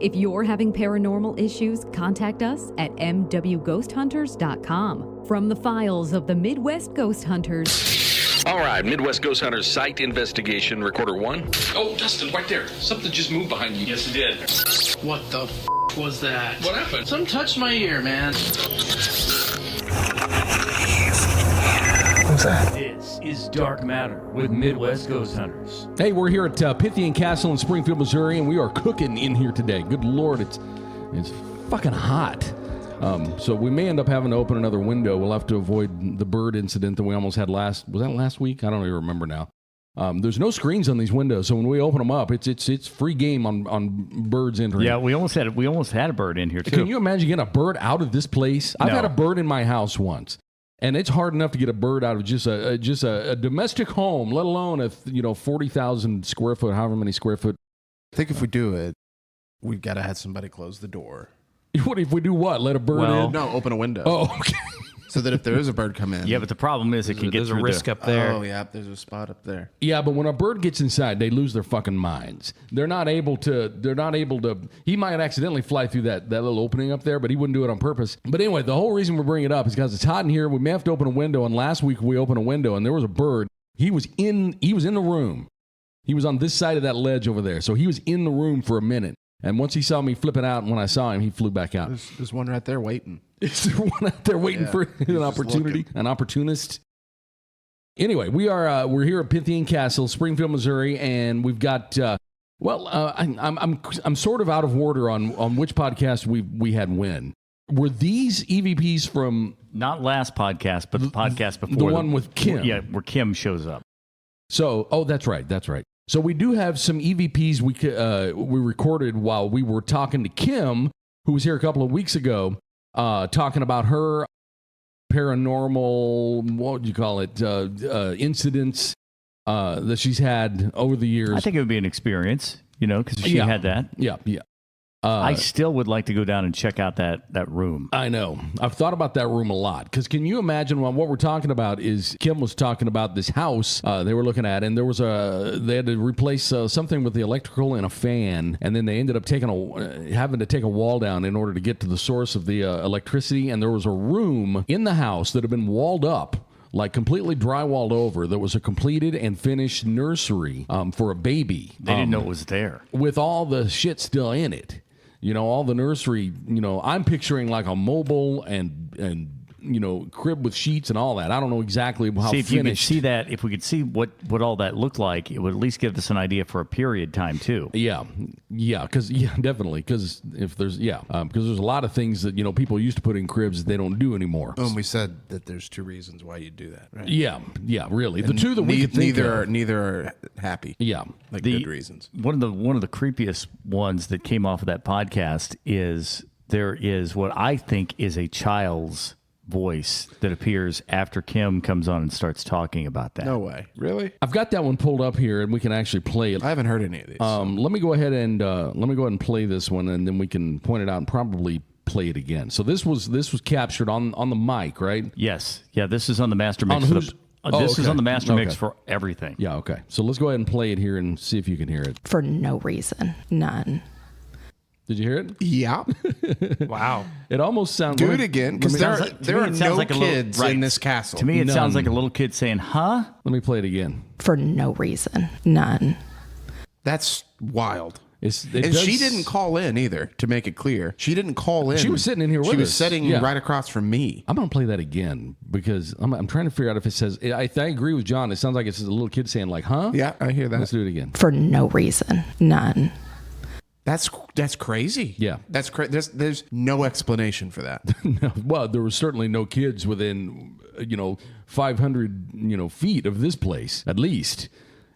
If you're having paranormal issues, contact us at mwghosthunters.com. From the files of the Midwest Ghost Hunters. All right, Midwest Ghost Hunters site investigation, recorder 1. Oh, Dustin, right there. Something just moved behind you. Yes, it did. What the was that? What happened? Something touched my ear, man. What's that? This is Dark Matter with Midwest Ghost Hunters. Hey, we're here at Pythian Castle in Springfield, Missouri, and we are cooking in here today. Good Lord, it's fucking hot. So we may end up having to open another window. We'll have to avoid the bird incident that we almost had was that last week? I don't even remember now. There's no screens on these windows, so when we open them up, it's free game on birds entering. Yeah, we almost had a bird in here too. Can you imagine getting a bird out of this place? I've No. had a bird in my house once, and it's hard enough to get a bird out of just a domestic home, let alone a 40,000 square foot, however many square foot. I think if we do it, we've got to have somebody close the door. What if we do what? Let a bird in? No, open a window. Oh, okay. So that if there is a bird come in. Yeah, but the problem is it can get There's a through risk the, up there. Oh, yeah, there's a spot up there. Yeah, but when a bird gets inside, they lose their fucking minds. They're not able to. He might accidentally fly through that little opening up there, but he wouldn't do it on purpose. But anyway, the whole reason we're bringing it up is because it's hot in here. We may have to open a window. And last week we opened a window, and there was a bird. He was in the room. He was on this side of that ledge over there, so he was in the room for a minute. And once he saw me flipping out, and when I saw him, he flew back out. There's one right there waiting. Is there one out there waiting for an opportunity? An opportunist? Anyway, we're here at Pythian Castle, Springfield, Missouri, and we've got I'm sort of out of order on which podcast we had when. Were these EVPs from not last podcast, but the podcast before the one with Kim? Yeah, where Kim shows up. So, that's right. So we do have some EVPs we recorded while we were talking to Kim, who was here a couple of weeks ago, talking about her paranormal, what would you call it, incidents that she's had over the years. I think it would be an experience, because she had that. Yeah. I still would like to go down and check out that room. I know. I've thought about that room a lot. Because can you imagine what we're talking about is Kim was talking about this house they were looking at, and they had to replace something with the electrical and a fan, and then they ended up having to take a wall down in order to get to the source of the electricity, and there was a room in the house that had been walled up, like completely drywalled over. There was a completed and finished nursery for a baby. They didn't know it was there. With all the shit still in it. All the nursery, I'm picturing like a mobile and crib with sheets and all that. I don't know exactly how if finished. You could see that, if we could see what all that looked like, it would at least give us an idea for a period time too. Definitely. Because there's a lot of things that people used to put in cribs that they don't do anymore. And we said that there's two reasons why you do that, right? Yeah, really. And the two that we could think of. Neither are happy. Yeah, good reasons. One of the creepiest ones that came off of that podcast is there is what I think is a child's voice that appears after Kim comes on and starts talking about that. No way. Really? I've got that one pulled up here, and we can actually play it. I haven't heard any of these. Let me go ahead and play this one, and then we can point it out and probably play it again. So this was captured on the mic, right? Yes. Yeah. This is on the master mix. This is on the master mix for everything. Yeah. Okay. So let's go ahead and play it here and see if you can hear it. For no reason. None. Did you hear it? Yeah. Wow. It almost sounds Do like... it again, because there are no kids in this castle. To me, it sounds like a little kid saying, huh? Let me play it again. For no reason. None. That's wild. And she didn't call in either, to make it clear. She didn't call in. She was sitting in here with us. She was sitting right across from me. I'm going to play that again because I'm trying to figure out if it says... I agree with John. It sounds like it's a little kid saying like, huh? Yeah, I hear that. Let's do it again. For no reason. None. That's crazy. Yeah. That's there's no explanation for that. No, well, there were certainly no kids within 500 feet of this place at least,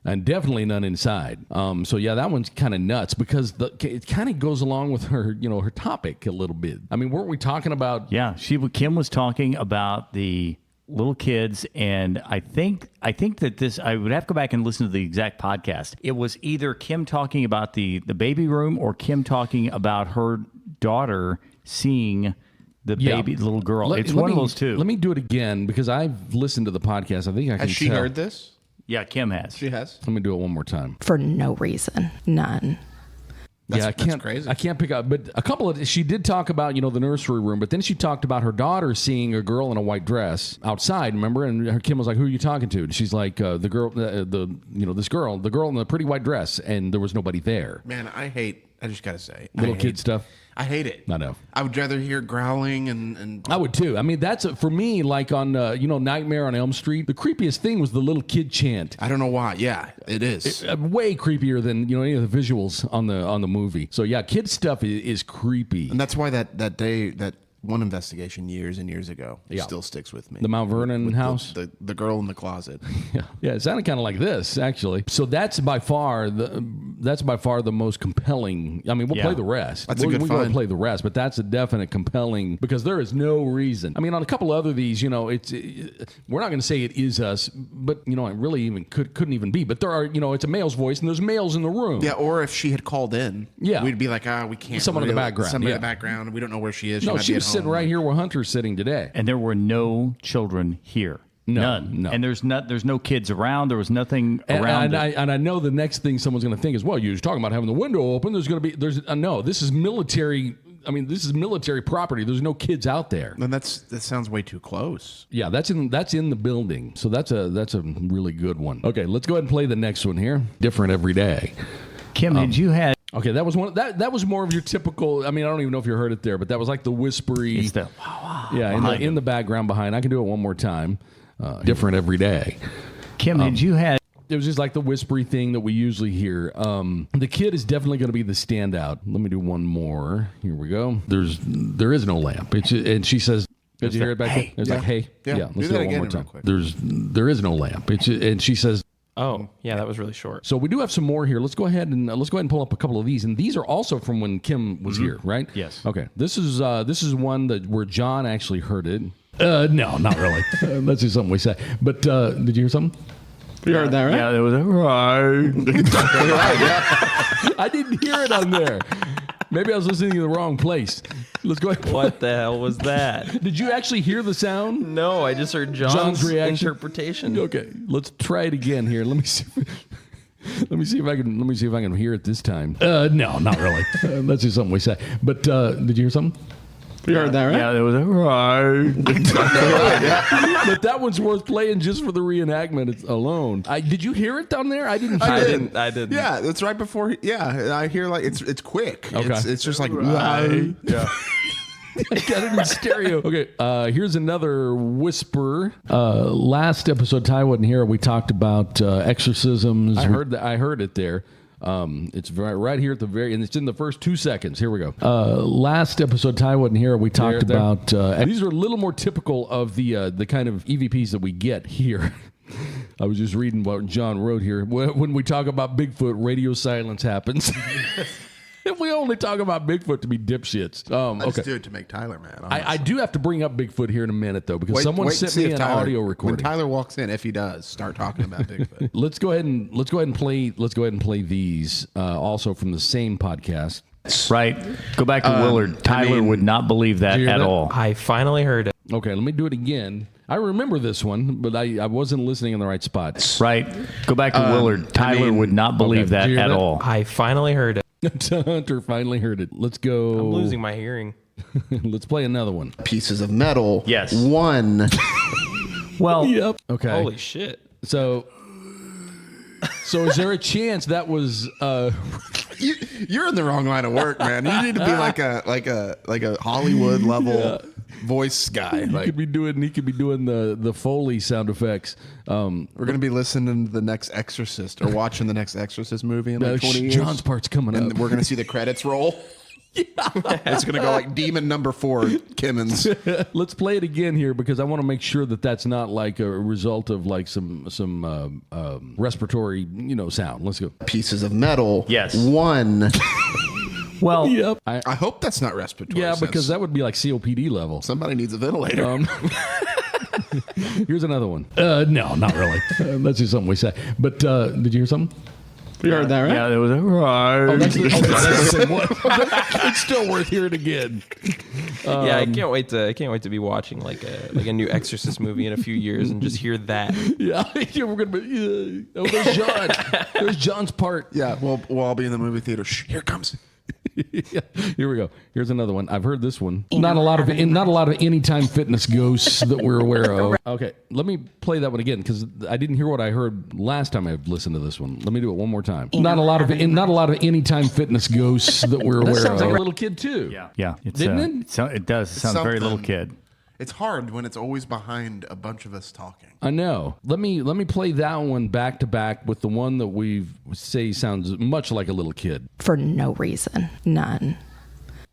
and definitely none inside. So yeah, that one's kind of nuts because it kind of goes along with her her topic a little bit. I mean, weren't we talking about? Yeah, Kim was talking about the little kids, and I think that this, I would have to go back and listen to the exact podcast. It was either Kim talking about the baby room or Kim talking about her daughter seeing the baby, the little girl. It's one of those two. Let me do it again because I've listened to the podcast. I think I can Has she tell. heard this? Yeah, Kim has. She has. Let me do it one more time. For no reason. None. That's crazy. I can't pick up. But a couple of she did talk about the nursery room, but then she talked about her daughter seeing a girl in a white dress outside. Remember? And Kim was like, "Who are you talking to?" And she's like, "The girl, this girl, the girl in the pretty white dress," and there was nobody there. Man, I just gotta say, Little kid stuff. I hate it. I know. I would rather hear growling and I would too. I mean, that's for me. Like on Nightmare on Elm Street, the creepiest thing was the little kid chant. I don't know why. Yeah, it is. Way creepier than any of the visuals on the movie. So yeah, kid stuff is creepy. And that's why that day that one investigation years and years ago still sticks with me. The Mount Vernon house, the girl in the closet. Yeah, it sounded kind of like this actually. So that's by far the most compelling. I mean, we'll play the rest. That's a good We're going to play the rest, but that's a definite compelling because there is no reason. I mean, on a couple other of these, we're not going to say it is us, but it really even couldn't even be. But there are, it's a male's voice and there's males in the room. Yeah, or if she had called in, we'd be like, we can't. Someone in the background. Somebody in the background. We don't know where she is. She was sitting right here where Hunter's sitting today. And there were no children here. None. No. And there's no kids around. There was nothing around. And I know the next thing someone's going to think is, well, you're talking about having the window open. No, this is military. I mean, this is military property. There's no kids out there. And that sounds way too close. Yeah, that's in the building. So that's a really good one. Okay, let's go ahead and play the next one here. Different every day. Kim, did you have? Okay, that was one. That was more of your typical. I mean, I don't even know if you heard it there, but that was like the whispery. It's the wow. Yeah, in the background behind. I can do it one more time. Different every day. Kim, did you have? It was just like the whispery thing that we usually hear. The kid is definitely going to be the standout. Let me do one more. Here we go. There is no lamp. And she says, "Did you hear it back there?" It's like, "Hey, yeah." Let's do it one more time. There is no lamp. And she says. Oh, yeah, that was really short. So we do have some more here. Let's go ahead and pull up a couple of these, and these are also from when Kim was here, right? Yes. Okay. This is one where John actually heard it. No, not really. Let's do something we say. But did you hear something? You heard that, right? Yeah, it was right. I didn't hear it on there. Maybe I was listening to the wrong place. Let's go ahead. What the hell was that? Did you actually hear the sound? No, I just heard John's reaction. interpretation. Okay, let's try it again here. Let me see. Let me see if I can hear it this time. No, not really. Let's do something we say. But did you hear something? You heard that, right? Yeah, it was right. But that one's worth playing just for the reenactment alone. Did you hear it down there? I didn't hear it. I didn't. Yeah, that's right before. I hear like it's quick. Okay. It's just like yeah. I got it in stereo. Okay, here's another whisper. Last episode, Ty wasn't here. We talked about exorcisms. I heard it there. It's right here at the very, and it's in the first 2 seconds. Here we go. Last episode, Ty wasn't here. We talked about these are a little more typical of the kind of EVPs that we get here. I was just reading what John wrote here. When we talk about Bigfoot, radio silence happens. We only talk about Bigfoot to be dipshits. I just do it to make Tyler mad. I do have to bring up Bigfoot here in a minute, though, because someone sent me an audio recording. When Tyler walks in, if he does, start talking about Bigfoot. Let's go ahead and play these also from the same podcast. Right. Go back to Willard. Tyler would not believe that at all. I finally heard it. Okay, let me do it again. I remember this one, but I wasn't listening in the right spot. Right. Go back to Willard. Tyler would not believe that at all. I finally heard it. Hunter finally heard it. Let's go. I'm losing my hearing. Let's play another one. Pieces of metal. Yes. One. Well, yep. Okay. Holy shit. So is there a chance that was You're in the wrong line of work, man. You need to be like a Hollywood level voice guy. He could be doing the Foley sound effects. We're gonna be listening to the next Exorcist or watching the next Exorcist movie in like 20 years. John's part's coming up. And we're gonna see the credits roll. Yeah. It's gonna go like Demon number 4, Kimmons. Let's play it again here because I want to make sure that that's not like a result of like some respiratory sound. Let's go. Pieces of metal. Yes. One. Well, Yep. I hope that's not respiratory. Yeah, because that would be like COPD level. Somebody needs a ventilator. Here's another one. No, not really. Let's do something we say. But did you hear something? You heard that, right? Yeah, it was right. Oh, that's the same one. It's still worth hearing again. Yeah, I can't wait to be watching like a new Exorcist movie in a few years and just hear that. Yeah, we're gonna be. Oh, there's John. There's John's part. Yeah, we'll all be in the movie theater. Shh, here it comes. Here we go. Here's another one. I've heard this one. Not a lot of Anytime Fitness ghosts that we're aware of. Okay, let me play that one again because I didn't hear what I heard last time I listened to this one. Let me do it one more time. Not a lot of Anytime Fitness ghosts that we're aware of. That sounds like a little kid too. Yeah. Didn't it? It does. It sounds very little kid. It's hard when it's always behind a bunch of us talking. I know. Let me play that one back to back with the one that we say sounds much like a little kid. For no reason. None.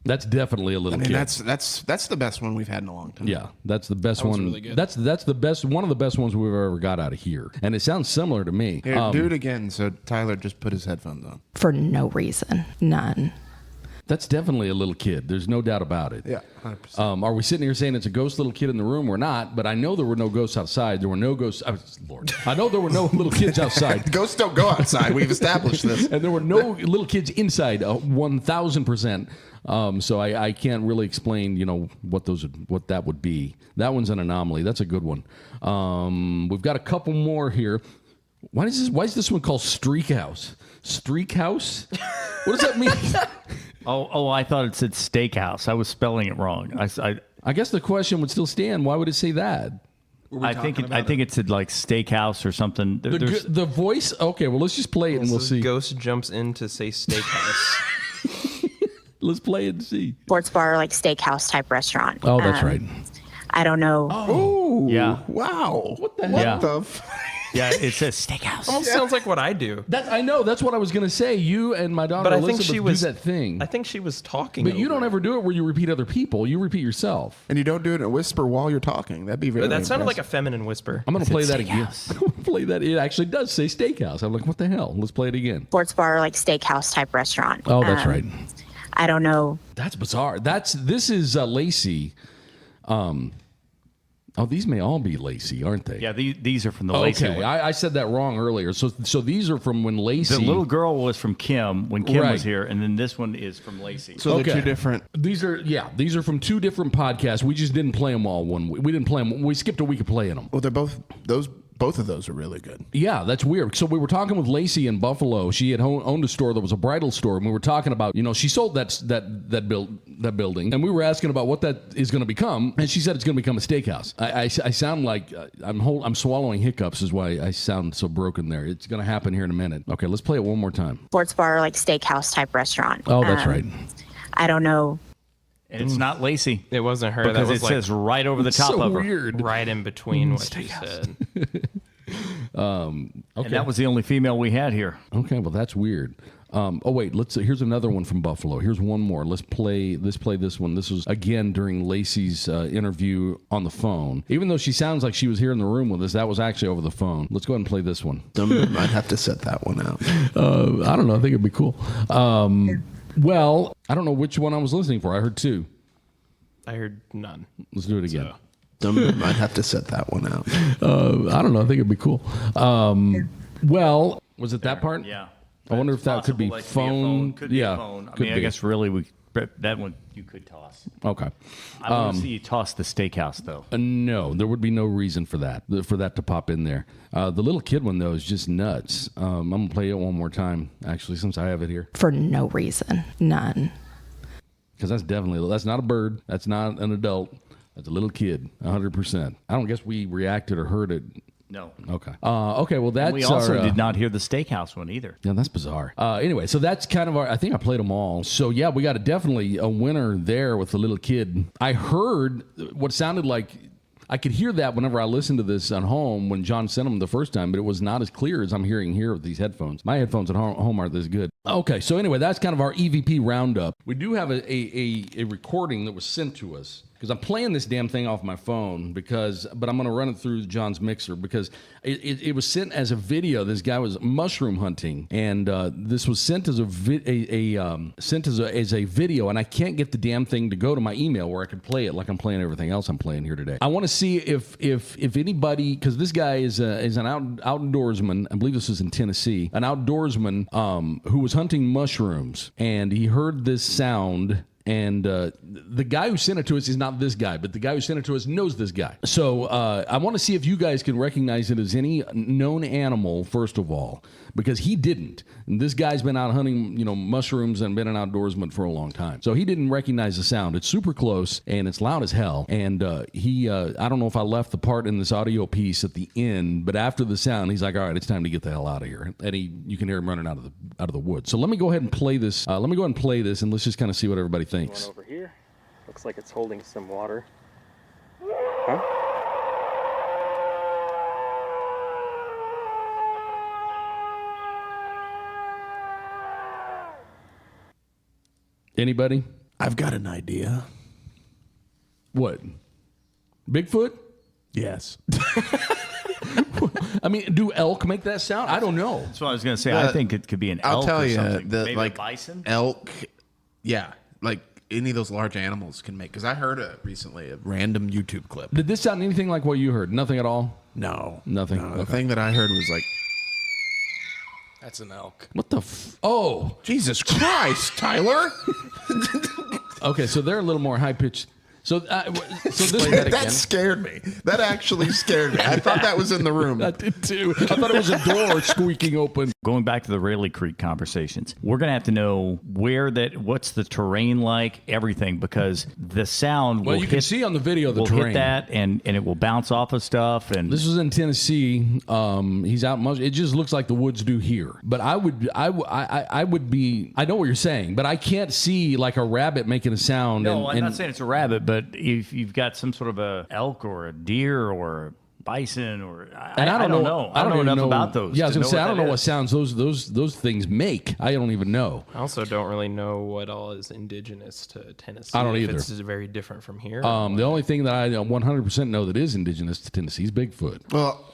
That's definitely a little kid. That's the best one we've had in a long time. Yeah, that's the best one. Really good. That's the best. One of the best ones we've ever got out of here, and it sounds similar to me. Here, do it again. So Tyler just put his headphones on. For no reason. None. That's definitely a little kid. There's no doubt about it. Yeah, 100%. Are we sitting here saying it's a ghost little kid in the room? We're not, but I know there were no ghosts outside. There were no ghosts. Lord, I know there were no little kids outside. Ghosts don't go outside. We've established this. And there were no little kids inside. 1,000%. So I can't really explain, what that would be. That one's an anomaly. That's a good one. We've got a couple more here. Why is this one called Streak House? Streak House? What does that mean? Oh, I thought it said steakhouse. I was spelling it wrong. I guess the question would still stand. Why would it say that? I think it said like steakhouse or something. The voice? Okay, well, let's just play it and we'll see. Ghost jumps in to say steakhouse. Let's play it and see. Sports bar, like steakhouse type restaurant. Oh, that's right. I don't know. Oh, yeah. Wow. What the hell? Yeah, it says steakhouse. Almost sounds like what I do. I know. That's what I was going to say. You and my daughter But I think Elizabeth she was do that thing. I think she was talking. But you don't ever do it where you repeat other people. You repeat yourself. And you don't do it in a whisper while you're talking. That'd be very That sounded like a impressive. feminine whisper. I'm going to play that again. I'm going to play that. It actually does say steakhouse. I'm like, what the hell? Let's play it again. Sports bar, like steakhouse type restaurant. Oh, that's right. I don't know. That's bizarre. This is Lacey. These may all be Lacey, aren't they? Yeah, these are from the Lacey Okay, one. I said that wrong earlier. So these are from when Lacey. The little girl was from Kim when Kim was here, and then this one is from Lacey. So they're two different. These are from two different podcasts. We just didn't play them all one week. We didn't play them. We skipped a week of playing them. Well, they're both of those are really good. Yeah, that's weird. So we were talking with Lacey in Buffalo. She had owned a store that was a bridal store, and we were talking about, she sold that building, and we were asking about what that is going to become, and she said it's going to become a steakhouse. I sound like I'm swallowing hiccups, is why I sound so broken there. It's going to happen here in a minute. Okay, let's play it one more time. Sports bar, like steakhouse type restaurant. Oh, that's right. I don't know. And it's not Lacey. It wasn't her. Because that was it says right over the top so of her. Weird. right in between what she said. Okay. And that was the only female we had here. Okay, well that's weird. Wait, here's another one from Buffalo. Here's one more. Let's play this one. This was again during Lacey's interview on the phone. Even though she sounds like she was here in the room with us, that was actually over the phone. Let's go ahead and play this one. I'd have to set that one out. I don't know. I think it'd be cool. Well, I don't know which one I was listening for. I heard two. I heard none. Let's do it again. I'd have to set that one out. I don't know. I think it'd be cool. Well, was it that part? Yeah. I wonder if that could be phone. Could be a phone. I mean, I guess really that one you could toss. Okay. I want to see you toss the steakhouse, though. No, there would be no reason for that to pop in there. The little kid one, though, is just nuts. I'm going to play it one more time, actually, since I have it here. For no reason. None. Because that's not a bird. That's not an adult. That's a little kid, 100%. I don't guess we reacted or heard it. No. Okay. Okay, well, that's and we also did not hear the steakhouse one either. Yeah, that's bizarre. Anyway, so that's kind of I think I played them all. So, yeah, we got definitely a winner there with the little kid. I heard what sounded like, I could hear that whenever I listened to this at home when John sent them the first time, but it was not as clear as I'm hearing here with these headphones. My headphones at home aren't this good. Okay, so anyway, that's kind of our EVP roundup. We do have a recording that was sent to us. Because I'm playing this damn thing off my phone, but I'm going to run it through John's mixer because it was sent as a video. This guy was mushroom hunting, and this was sent as a video, and I can't get the damn thing to go to my email where I could play it like I'm playing everything else I'm playing here today. I want to see if anybody, because this guy is an outdoorsman. I believe this is in Tennessee, an outdoorsman who was hunting mushrooms, and he heard this sound. And the guy who sent it to us is not this guy, but the guy who sent it to us knows this guy. So I want to see if you guys can recognize it as any known animal, first of all, because he didn't. And this guy's been out hunting, mushrooms and been an outdoorsman for a long time. So he didn't recognize the sound. It's super close and it's loud as hell. And I don't know if I left the part in this audio piece at the end, but after the sound, he's like, all right, it's time to get the hell out of here. And you can hear him running out of the woods. So let me go ahead and play this. And let's just kind of see what everybody thinks. One over here. Looks like it's holding some water. Huh? Anybody? I've got an idea. What? Bigfoot? Yes. I mean, do elk make that sound? I don't know. That's what I was going to say. I think it could be an elk. I'll tell or you, something. Maybe a like bison. Elk. Yeah, like any of those large animals can make. Because I heard recently a random YouTube clip. Did this sound anything like what you heard? Nothing at all? No, Nothing. No, the thing that I heard was like, That's an elk. What the? Oh, Jesus Christ, Tyler! okay. So they're a little more high pitched. So this that scared me. That actually scared me. I thought that was in the room. I did too. I thought it was a door squeaking open. Going back to the Rayleigh Creek conversations, we're going to have to know what's the terrain like, everything, because the sound Well, you can see on the video the will terrain. hit that, and it will bounce off of stuff. And This was in Tennessee. He's out. It just looks like the woods do here. But I would be. I know what you're saying, but I can't see like a rabbit making a sound. no, I'm not saying it's a rabbit, but if you've got some sort of a elk or a deer or a bison or I don't know. I don't know enough about those. Yeah, I was gonna say I don't know what is. sounds those things make. I don't even know. I also don't really know what all is indigenous to Tennessee. I don't if either. It's very different from here. The only thing that I 100% know that is indigenous to Tennessee is Bigfoot. Well,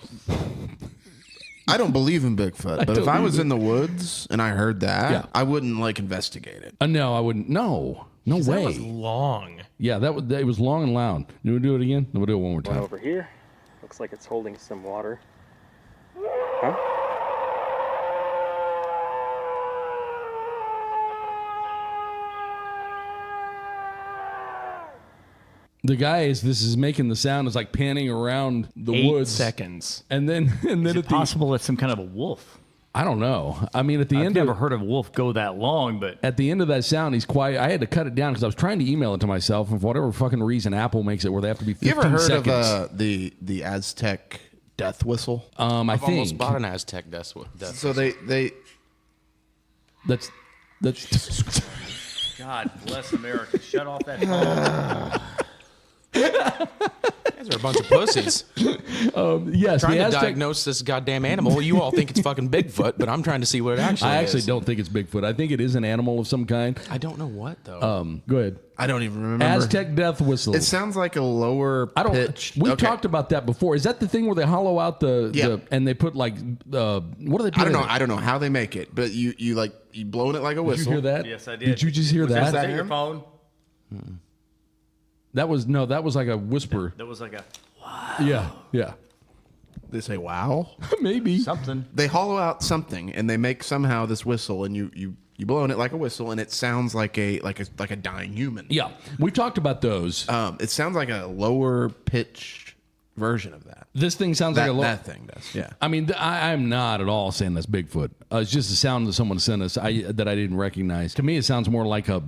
I don't believe in Bigfoot, but if I was in the woods and I heard that, Yeah. I wouldn't investigate it. No, I wouldn't. No way. That was long. Yeah, it was long and loud. You want to do it again? We'll do it one more One time. over here. Looks like it's holding some water. Huh? The guy this is making the sound is like panning around the 8 woods. seconds. And then Is it possible it's some kind of a wolf? I don't know. I mean, at the I've end never of heard a wolf go that long, but at the end of that sound, he's quiet. I had to cut it down because I was trying to email it to myself, and for whatever fucking reason, Apple makes it where they have to be 15 You ever heard seconds. of the Aztec death whistle? I I've think almost bought an Aztec death So they that's God bless America. Shut off that phone. You guys are a bunch of pussies. yes, Trying the to Aztec. diagnose this goddamn animal. You all think it's fucking Bigfoot, but I'm trying to see what it actually is. I actually don't think it's Bigfoot. I think it is an animal of some kind. I don't know what, though. Go ahead. I don't even remember. Aztec death whistle. It sounds like a lower pitch. We talked about that before. Is that the thing where they hollow out the and they put like what do they put? I don't know how they make it, but you blowing it like a Did whistle. you hear that? Yes, I did. Did you just hear that? Was that your phone? That was like a whisper. That was like a Yeah. They say wow. Maybe. something. They hollow out something and they make somehow this whistle, and you blowing it like a whistle, and it sounds like a dying human. Yeah. We talked about those. It sounds like a lower pitched version of that. This thing sounds That, like a that thing does. Yeah. I mean, I'm not at all saying that's Bigfoot. It's just the sound that someone sent us that I didn't recognize. To me, it sounds more like a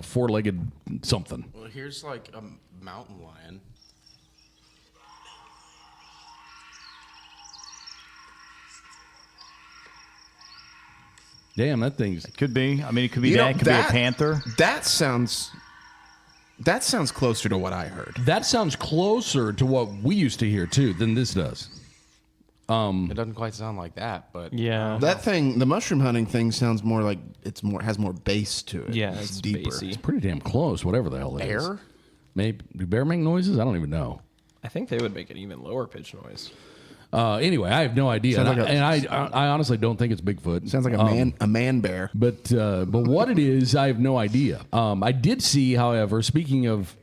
four-legged something. Well, here's like a mountain lion. Damn, that thing's. Could be. I mean, it could be You know, that. It could be a panther. That sounds closer to what I heard. That sounds closer to what we used to hear too than this does. It doesn't quite sound like that, but Yeah. That thing, the mushroom hunting thing, sounds more like has more bass to it. Yeah, it's deeper. bassy. Pretty damn close. Whatever the hell it is. bear. Maybe do bear make noises? I don't even know. I think they would make an even lower pitch noise. Anyway, I have no idea, Sounds and, like I honestly don't think it's Bigfoot. Sounds like a man bear. But what it is, I have no idea. I did see, however, speaking of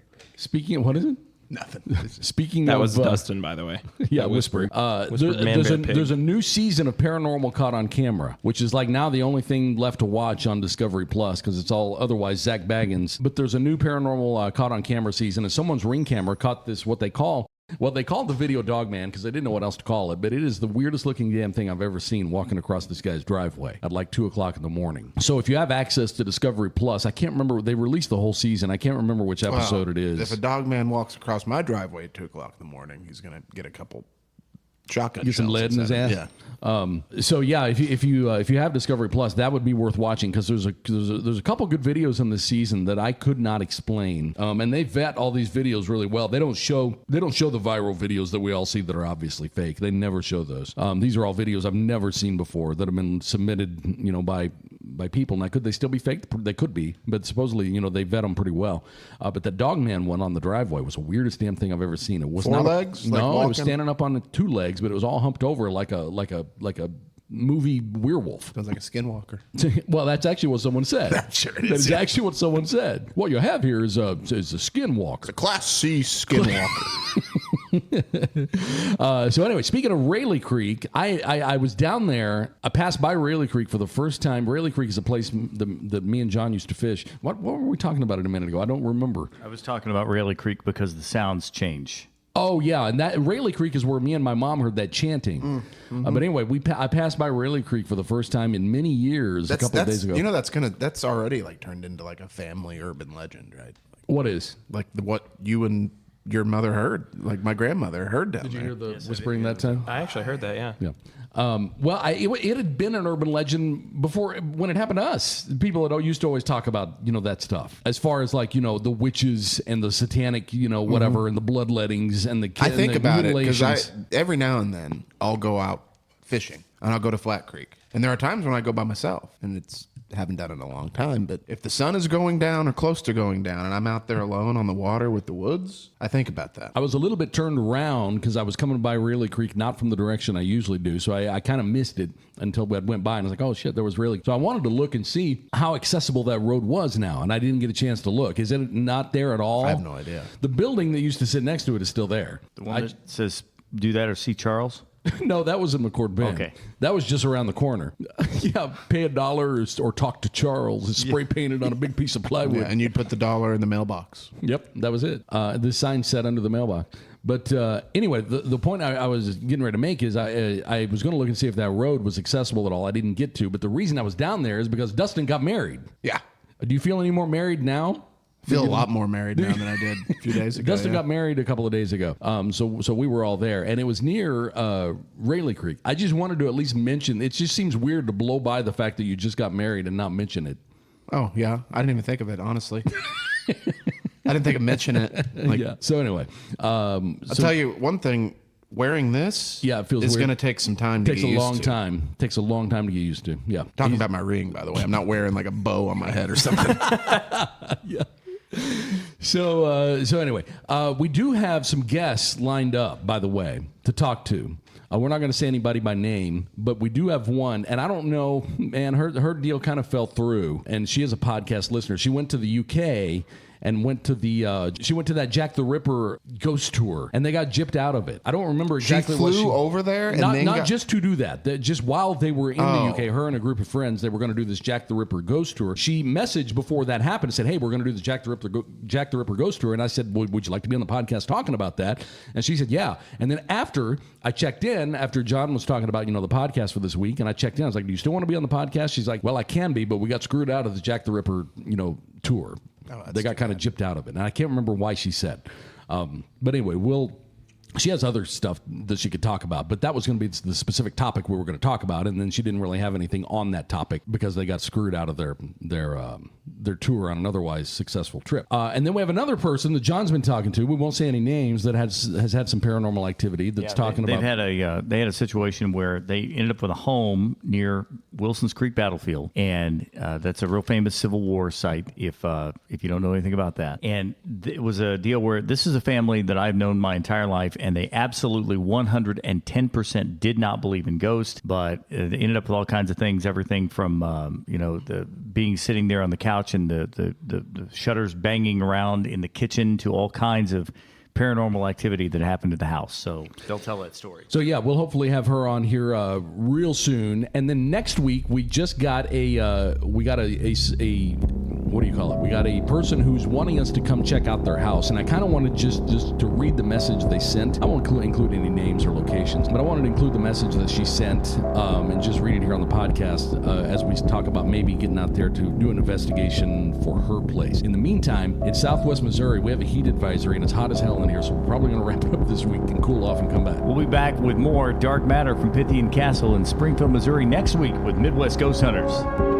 what is it? Nothing. Speaking That of, was Dustin, by the way. Yeah, whispering. Whispered man, bear, pig. There's a new season of Paranormal Caught on Camera, which is like now the only thing left to watch on Discovery Plus because it's all otherwise Zach Baggins. But there's a new Paranormal Caught on Camera season, and someone's Ring camera caught this, what they call the video dog man because they didn't know what else to call it, but it is the weirdest looking damn thing I've ever seen walking across this guy's driveway at like 2 o'clock in the morning. So if you have access to Discovery Plus, I can't remember, they released the whole season. I can't remember which episode it is. If a dog man walks across my driveway at 2 o'clock in the morning, he's going to get a couple shotgun Get some shells lead in his inside. ass. So yeah, if you have Discovery Plus, that would be worth watching because there's a couple good videos in this season that I could not explain. And they vet all these videos really well. They don't show the viral videos that we all see that are obviously fake. They never show those. These are all videos I've never seen before that have been submitted, by people. Now, could they still be fake? They could be, but supposedly, they vet them pretty well. But the Dogman one on the driveway was the weirdest damn thing I've ever seen. It was Four not legs? No, Like it was standing up on 2 legs, but it was all humped over like a movie werewolf. Sounds like a skinwalker. Well, that's actually what someone said. Sure it That is actually what someone said. What you have here is a skinwalker. A Class C skinwalker. So anyway, speaking of Rayleigh Creek, I was down there. I passed by Rayleigh Creek for the first time. Rayleigh Creek is a place that me and John used to fish. What were we talking about it a minute ago? I don't remember. I was talking about Rayleigh Creek because the sounds change. Oh yeah, and that Rayleigh Creek is where me and my mom heard that chanting. But anyway, I passed by Rayleigh Creek for the first time in many years a couple of days ago. That's already like turned into like a family urban legend, right? What is like what you and your mother heard? Like my grandmother heard down there. Did you hear the whispering that time? I actually heard that, yeah. Yeah. Well, it had been an urban legend before when it happened to us. People had used to always talk about, that stuff. As far as like, the witches and the satanic, whatever, and the bloodlettings and the I think about it because every now and then I'll go out fishing and I'll go to Flat Creek. And there are times when I go by myself and haven't done it in a long time, but if the sun is going down or close to going down and I'm out there alone on the water with the woods, I think about that. I was a little bit turned around because I was coming by Rayleigh Creek, not from the direction I usually do, so I kind of missed it until I went by and I was like, oh shit, there was Rayleigh. So I wanted to look and see how accessible that road was now, and I didn't get a chance to look. Is it not there at all? I have no idea. The building that used to sit next to it is still there. The one that says, do that or see Charles? No, that was in McCord Bend. Okay. That was just around the corner. Yeah, pay $1 or talk to Charles. It's spray painted on a big piece of plywood. Yeah, and you'd put the $1 in the mailbox. Yep, that was it. The sign set under the mailbox. But anyway, the point I was getting ready to make is I was going to look and see if that road was accessible at all. I didn't get to. But the reason I was down there is because Dustin got married. Yeah. Do you feel any more married now? I feel a lot more married now than I did a few days ago. Dustin got married a couple of days ago. So we were all there, and it was near Rayleigh Creek. I just wanted to at least mention, it just seems weird to blow by the fact that you just got married and not mention it. Oh, yeah. I didn't even think of it, honestly. I didn't think of mentioning it. Yeah. So anyway. I'll tell you one thing. Wearing this it feels is weird. going to take some time to get used to. Takes a long time to get used to. Yeah. Talking about my ring, by the way. I'm not wearing like a bow on my head or something. Yeah. So anyway, we do have some guests lined up, by the way, to talk to. We're not going to say anybody by name, but we do have one. And I don't know, man, her deal kind of fell through. And she is a podcast listener. She went to the UK and went to that Jack the Ripper ghost tour, and they got gypped out of it. I don't remember exactly. She flew over there, and not just to do that. Just while they were in the UK, her and a group of friends, they were going to do this Jack the Ripper ghost tour. She messaged before that happened and said, "Hey, we're going to do the Jack the Ripper ghost tour." And I said, "Would you like to be on the podcast talking about that?" And she said, "Yeah." And then after I checked in, after John was talking about the podcast for this week, and I checked in, I was like, "Do you still want to be on the podcast?" She's like, "Well, I can be, but we got screwed out of the Jack the Ripper tour." They got kind of gypped out of it. And I can't remember why she said. But anyway, she has other stuff that she could talk about, but that was going to be the specific topic we were going to talk about, and then she didn't really have anything on that topic because they got screwed out of their tour on an otherwise successful trip. And then we have another person that John's been talking to. We won't say any names that has had some paranormal activity. That's talking about. They had a situation where they ended up with a home near Wilson's Creek Battlefield, and that's a real famous Civil War site. If you don't know anything about that, and it was a deal where this is a family that I've known my entire life. And they absolutely 110% did not believe in ghosts, but they ended up with all kinds of things, everything from, the being sitting there on the couch and the shutters banging around in the kitchen to all kinds of paranormal activity that happened at the house. So they'll tell that story. So yeah, we'll hopefully have her on here real soon. And then next week we just got a what do you call it? We got a person who's wanting us to come check out their house, and I kind of wanted just to read the message they sent. I won't include any names or locations, but I wanted to include the message that she sent and just read it here on the podcast as we talk about maybe getting out there to do an investigation for her place. In the meantime, in Southwest Missouri, we have a heat advisory, and it's hot as hell in here, so we're probably going to wrap it up this week and cool off and come back. We'll be back with more Dark Matter from Pythian Castle in Springfield, Missouri next week with Midwest Ghost Hunters.